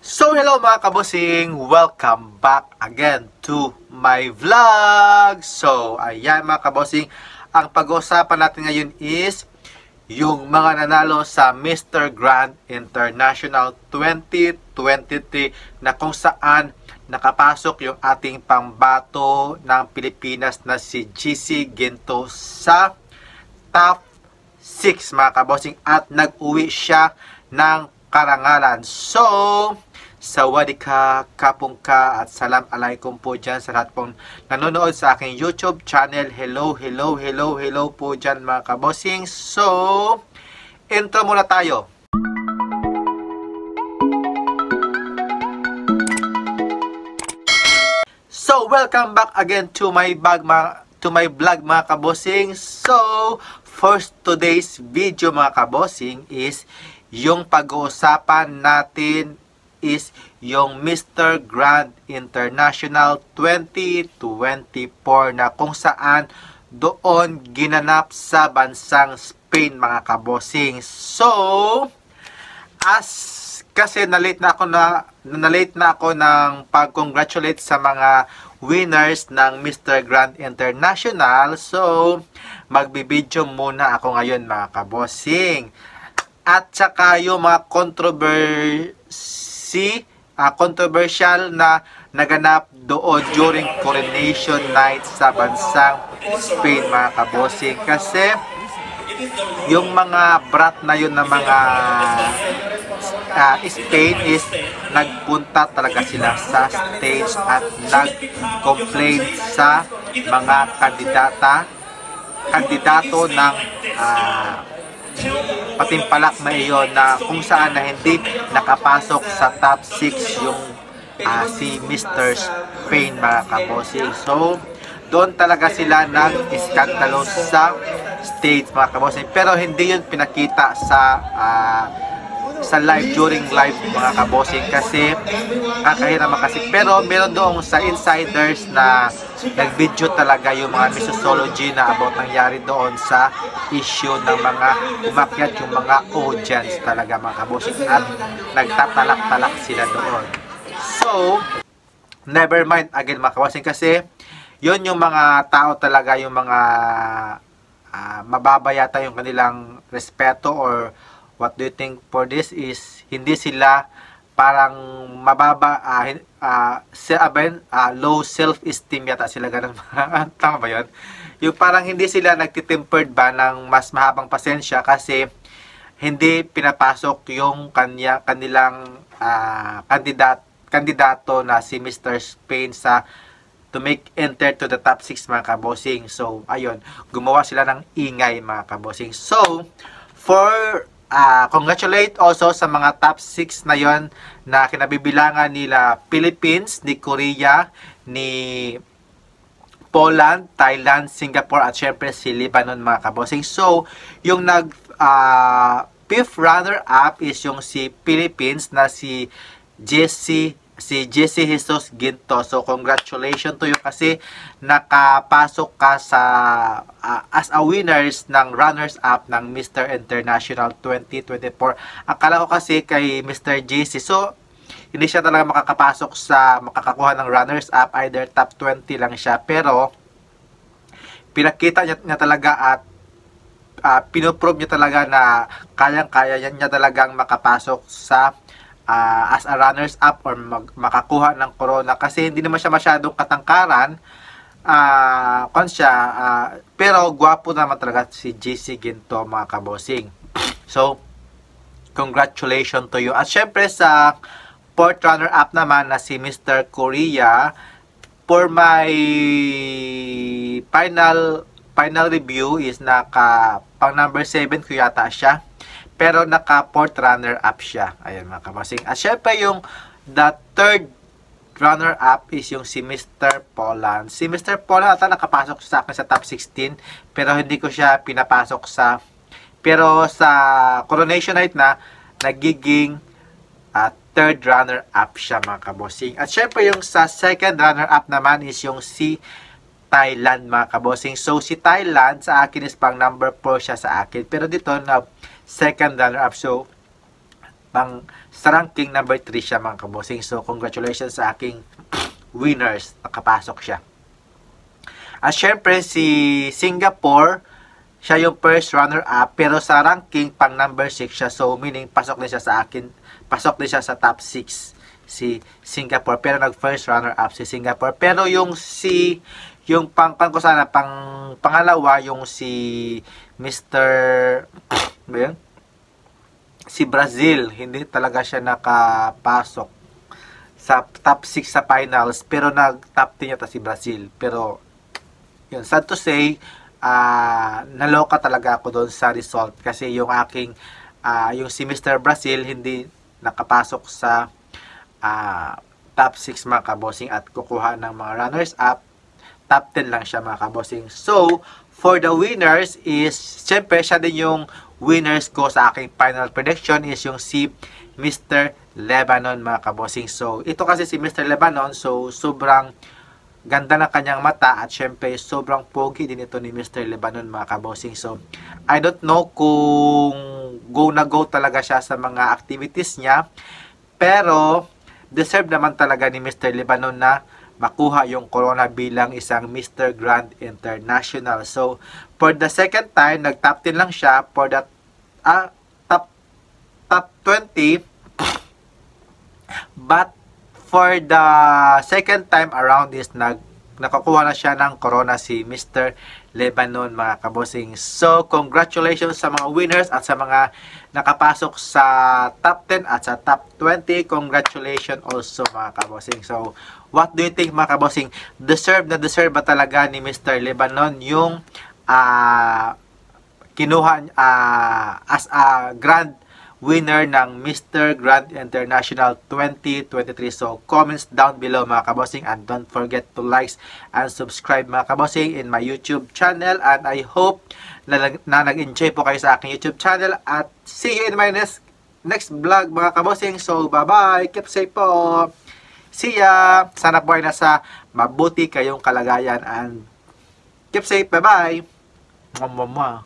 So hello mga kabosing, welcome back again to my vlog. So ayan mga kabosing, ang pag-uusapan natin ngayon is yung mga nanalo sa Mr. Grand International 2023 na kung saan nakapasok yung ating pambato ng Pilipinas na si GC Ginto sa top 6 mga kabosing, at nag-uwi siya ng karangalan. So sawadika, kapungka, at salam alaikum po dyan sa lahat pong nanonood sa aking YouTube channel. Hello po dyan mga kabosing. So, intro muna tayo. So, welcome back again to my vlog mga kabosing. So, first today's video mga kabosing is yung pag-uusapan natin is yung Mr. Grand International 2024 na kung saan doon ginanap sa bansang Spain mga kabosing. So, kasi na-late na ako ng pag-congratulate sa mga winners ng Mr. Grand International. So, magbibideo muna ako ngayon mga kabosing. At saka yung mga controversial na naganap doon during coronation night sa bansang Spain mga kabosing. Kasi yung mga brat na yun na mga Spain is nagpunta talaga sila sa stage at nag-complain sa mga kandidato ng patimpalak na iyon na kung saan na hindi nakapasok sa top 6 yung si Mr. Spain mga kabosing. So doon talaga sila nag-iskandalo sa stage mga kabosing, pero hindi yun pinakita sa live, during live mga kabosing, kasi kakahirap makasik. Pero meron doon sa insiders na nag-video talaga yung mga misosology na about nangyari doon sa issue ng mga umakyat yung mga audience talaga mga kabosing, at nagtatalak-talak sila doon. So, never mind again mga kabosing, kasi yun yung mga tao talaga, yung mga mababa yata yung kanilang respeto, or what do you think for this is hindi sila parang mababa, low self-esteem yata sila, ganun. Tama ba yun? Yung parang hindi sila nagtitempered ba ng mas mahabang pasensya kasi hindi pinapasok yung kanilang kandidato na si Mr. Spain to make enter to the top 6 mga kabosing. So, ayun, gumawa sila ng ingay mga kabosing. So, congratulate also sa mga top 6 na yon na kinabibilangan nila Philippines, ni Korea, ni Poland, Thailand, Singapore, at syempre si Lebanon mga kabosing. So, yung fifth runner-up is yung si Philippines na si Jesse Jesus Ginto. So, congratulations to you kasi nakapasok ka as a winners ng runners-up ng Mr. International 2024. Akala ko kasi kay Mr. JC, so hindi siya talaga makakakuha ng runners-up, either top 20 lang siya. Pero, pinakita niya talaga at pinoprove niya talaga na kayang-kaya niya talagang makapasok sa as a runners-up or makakuha ng corona, kasi hindi naman siya masyadong katangkaran, pero gwapo naman talaga si GC Ginto mga kabosing. So, congratulations to you. At syempre sa fourth runner-up naman na si Mr. Korea, for my final review is pang number 7 ko yata siya, pero naka fourth runner-up siya. Ayan mga kabosing. At syempre the third runner-up is yung si Mr. Poland. Si Mr. Poland ata nakapasok sa akin sa top 16, pero hindi ko siya pinapasok pero sa coronation night na nagiging third runner-up siya mga kabosing. At syempre yung sa second runner-up naman is yung si Thailand mga kabosing. So si Thailand sa akin is pang number 4 siya sa akin, pero dito na second runner-up. So sa ranking number 3 siya mga kabosing. So, congratulations sa aking winners. Nakapasok siya. At syempre, si Singapore, siya yung first runner-up, pero sa ranking, pang number 6 siya. So, meaning, pasok din siya sa akin. Pasok din siya sa top 6, si Singapore. Pero nag-first runner-up si Singapore. Pero yung pangalawa, yung si Mr. si Brazil, hindi talaga siya nakapasok sa top 6 sa finals, pero nag-top 10 yata si Brazil. Pero, yun, sad to say, naloka talaga ako doon sa result kasi yung aking yung si Mr. Brazil hindi nakapasok sa top 6 mga kabosing at kukuha ng mga runners up, top 10 lang siya mga kabosing. So for the winners is syempre siya din yung winners ko sa aking final prediction is yung si Mr. Lebanon mga kabosing. So ito kasi si Mr. Lebanon, so sobrang ganda ng kanyang mata at syempre sobrang pogi din ito ni Mr. Lebanon mga kabosing. So I don't know kung go na go talaga siya sa mga activities niya, pero deserve naman talaga ni Mr. Lebanon na makuha yung corona bilang isang Mr. Grand International. So for the second time nag-top 10 lang siya for the top 20, but for the second time around is nakakuha na siya ng corona si Mr. Lebanon mga kabosing. So congratulations sa mga winners at sa mga nakapasok sa top 10 at sa top 20. Congratulations also mga kabosing. So what do you think mga kabosing? Deserve ba talaga ni Mr. Lebanon yung kinuha as a grand winner ng Mr. Grand International 2023. So, comments down below mga kabosing and don't forget to like and subscribe mga kabosing in my YouTube channel, and I hope na nag-enjoy po kayo sa aking YouTube channel at see you in my next vlog mga kabosing. So, bye-bye! Keep safe po! See ya! Sana po ay nasa mabuti kayong kalagayan and keep safe! Bye-bye! Mwah, mwah, mwah.